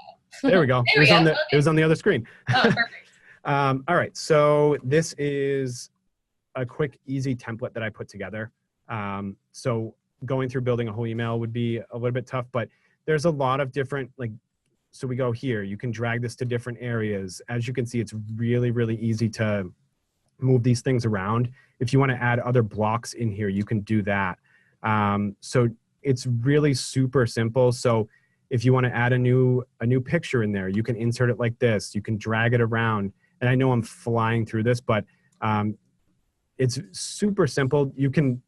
There we go. It was on the other screen. Oh, perfect. All right. So this is a quick, easy template that I put together. So going through building a whole email would be a little bit tough, but there's a lot of different, so we go here, you can drag this to different areas. As you can see, it's really, really easy to move these things around. If you want to add other blocks in here, you can do that. So it's really super simple. So if you want to add a new picture in there, you can insert it like this. You can drag it around. And I know I'm flying through this, but it's super simple. You can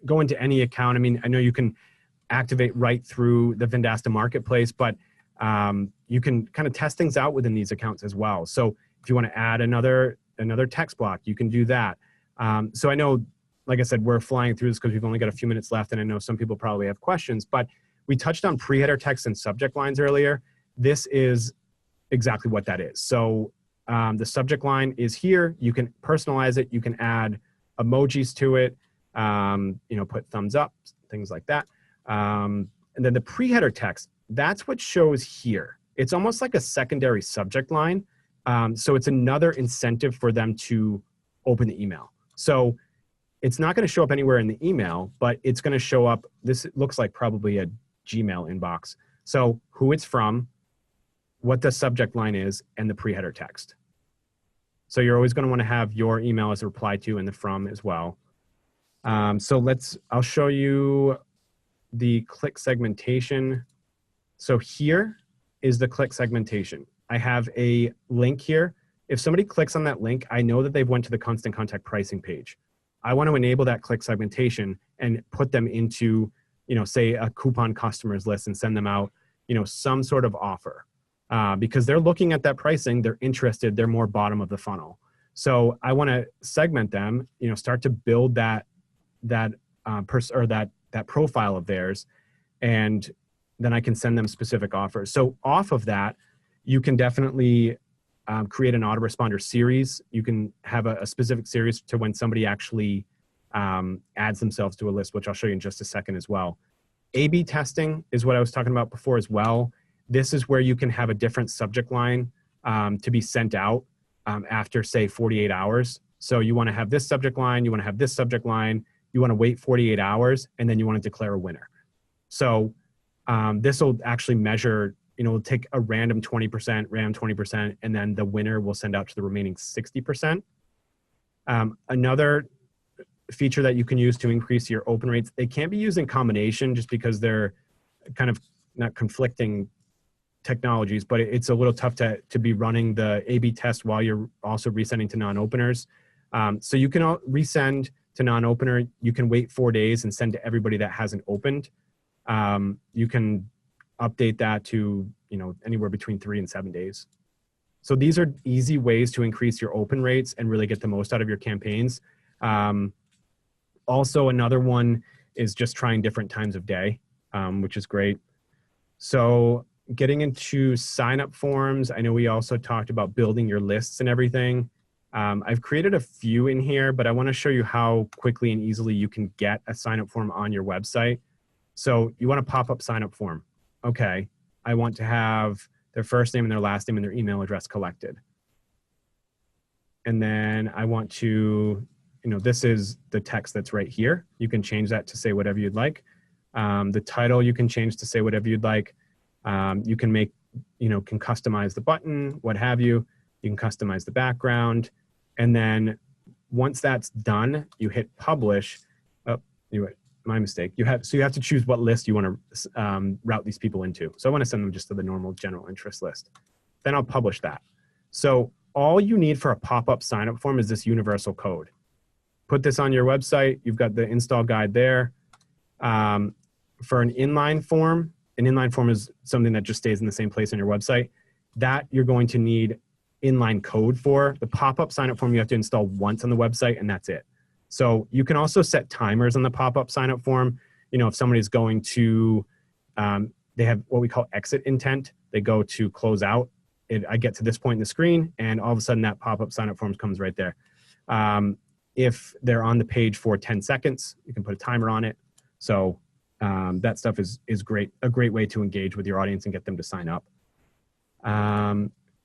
go into any account. I mean, I know you can activate right through the Vendasta marketplace, but you can kind of test things out within these accounts as well. So if you want to add another text block, you can do that. So I know, like I said, we're flying through this because we've only got a few minutes left, and I know some people probably have questions, but we touched on pre-header text and subject lines earlier. This is exactly what that is. So the subject line is here. You can personalize it. You can add emojis to it. Put thumbs up, things like that. And then the pre-header text, that's what shows here. It's almost like a secondary subject line. So it's another incentive for them to open the email. So it's not going to show up anywhere in the email, but it's going to show up. This looks like probably a Gmail inbox. So who it's from, what the subject line is, and the pre-header text. So you're always going to want to have your email as a reply to and the from as well. I'll show you the click segmentation. So here is the click segmentation. I have a link here. If somebody clicks on that link, I know that they've went to the constant contact pricing page. I want to enable that click segmentation and put them into, say a coupon customers list and send them out, some sort of offer because they're looking at that pricing, they're interested, they're more bottom of the funnel. So I want to segment them, start to build that profile of theirs, and then I can send them specific offers. So off of that, you can definitely create an autoresponder series. You can have a specific series to when somebody actually adds themselves to a list, which I'll show you in just a second as well. A/B testing is what I was talking about before as well. This is where you can have a different subject line to be sent out after, say, 48 hours. So you want to have this subject line, you want to have this subject line, you want to wait 48 hours, and then you want to declare a winner. So this will actually measure, it'll take a random 20%, and then the winner will send out to the remaining 60%. Another feature that you can use to increase your open rates, they can't be used in combination just because they're kind of not conflicting technologies, but it's a little tough to be running the A/B test while you're also resending to non-openers. So you can resend to non-opener. You can wait 4 days and send to everybody that hasn't opened. You can update that to anywhere between 3 and 7 days. So these are easy ways to increase your open rates and really get the most out of your campaigns. Also, another one is just trying different times of day, which is great. So getting into sign-up forms, I know we also talked about building your lists and everything. I've created a few in here, but I want to show you how quickly and easily you can get a sign-up form on your website. So you want to pop up sign-up form. Okay, I want to have their first name and their last name and their email address collected. And then I want to, this is the text that's right here. You can change that to say whatever you'd like. The title you can change to say whatever you'd like. You can make, can customize the button, what have you. You can customize the background. And then once that's done, you hit publish. Oh, my mistake. You have to choose what list you want to route these people into. So I want to send them just to the normal general interest list. Then I'll publish that. So all you need for a pop-up sign-up form is this universal code. Put this on your website. You've got the install guide there. For an inline form is something that just stays in the same place on your website. That you're going to need inline code for. The pop-up sign-up form you have to install once on the website, and that's it. So you can also set timers on the pop-up sign-up form. If somebody's going to, they have what we call exit intent. They go to close out. I get to this point in the screen, and all of a sudden that pop-up sign-up form comes right there. If they're on the page for 10 seconds, you can put a timer on it. So that stuff is great, a great way to engage with your audience and get them to sign up.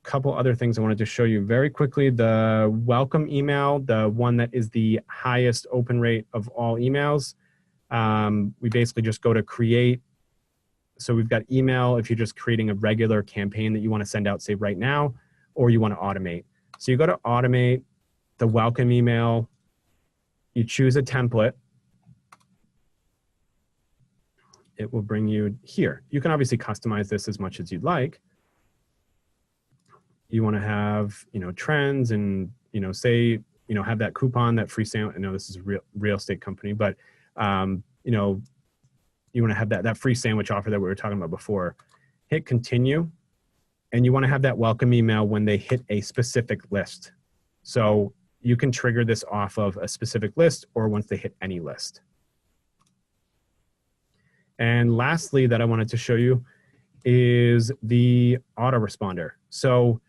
Couple other things I wanted to show you very quickly. The welcome email, the one that is the highest open rate of all emails. We basically just go to create. So we've got email if you're just creating a regular campaign that you want to send out, say right now, or you want to automate. So you go to automate the welcome email, you choose a template. It will bring you here. You can obviously customize this as much as you'd like. You want to have, trends and, say, have that coupon, that free sandwich. I know this is a real estate company, but, you want to have that free sandwich offer that we were talking about before. Hit continue. And you want to have that welcome email when they hit a specific list. So you can trigger this off of a specific list or once they hit any list. And lastly, that I wanted to show you is the autoresponder. So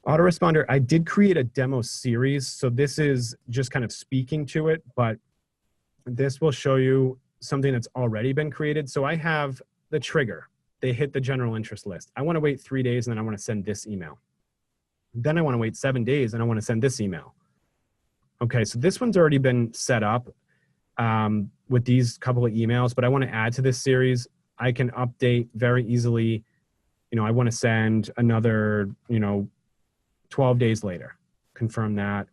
autoresponder, I did create a demo series. So this is just kind of speaking to it, but this will show you something that's already been created. So I have the trigger. They hit the general interest list. I want to wait 3 days and then I want to send this email. Then I want to wait 7 days and I want to send this email. Okay, so this one's already been set up with these couple of emails, but I want to add to this series. I can update very easily. I want to send another, 12 days later, confirm that.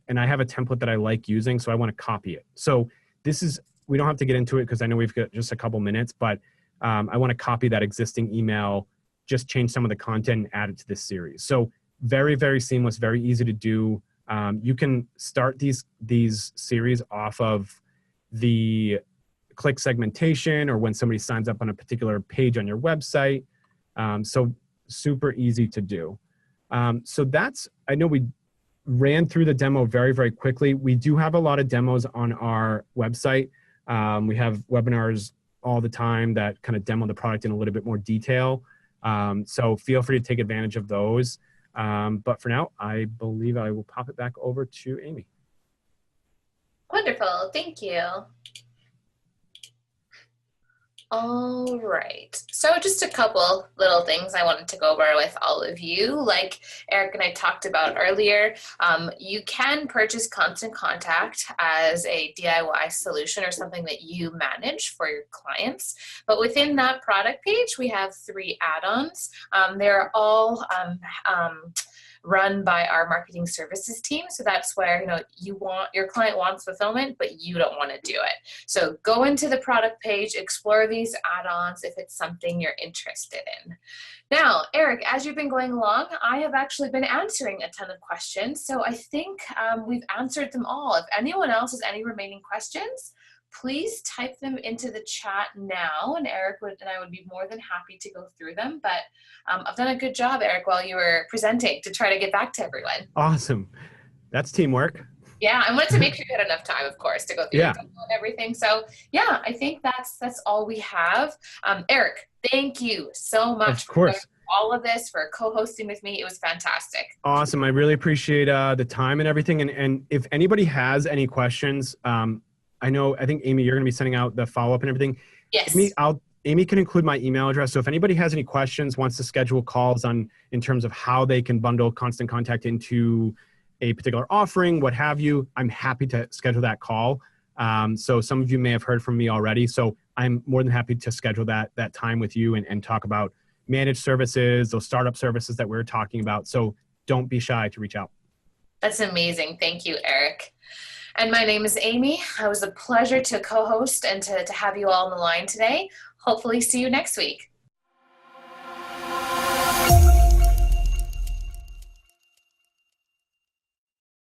And I have a template that I like using, so I want to copy it. So this is, we don't have to get into it because I know we've got just a couple minutes, but I want to copy that existing email, just change some of the content and add it to this series. So very, very seamless, very easy to do. You can start these series off of the click segmentation or when somebody signs up on a particular page on your website. So super easy to do. So that's, I know we ran through the demo very, very quickly. We do have a lot of demos on our website. We have webinars all the time that kind of demo the product in a little bit more detail. So feel free to take advantage of those. But for now, I believe I will pop it back over to Amy. Wonderful, thank you. All right, so just a couple little things I wanted to go over with all of you. Like Eric and I talked about earlier, you can purchase Constant Contact as a DIY solution or something that you manage for your clients. But within that product page, we have 3 add-ons. They're all run by our marketing services team. So that's where, your client wants fulfillment, but you don't want to do it. So go into the product page, explore these add-ons if it's something you're interested in. Now, Eric, as you've been going along, I have actually been answering a ton of questions. So I think we've answered them all. If anyone else has any remaining questions, please type them into the chat now, and Eric and I would be more than happy to go through them. But I've done a good job, Eric, while you were presenting to try to get back to everyone. Awesome. That's teamwork. Yeah, I wanted to make sure you had enough time, of course, to go through your Yeah, demo and everything. So yeah, I think that's all we have. Eric, thank you so of much for going course. through all of this, for co-hosting with me. It was fantastic. Awesome. I really appreciate the time and everything. And if anybody has any questions, I think Amy, you're going to be sending out the follow up and everything. Yes. Amy can include my email address. So if anybody has any questions, wants to schedule calls in terms of how they can bundle Constant Contact into a particular offering, what have you, I'm happy to schedule that call. So some of you may have heard from me already. So I'm more than happy to schedule that time with you and talk about managed services, those startup services that we're talking about. So don't be shy to reach out. That's amazing. Thank you, Eric. And my name is Amy. It was a pleasure to co-host and to have you all on the line today. Hopefully see you next week.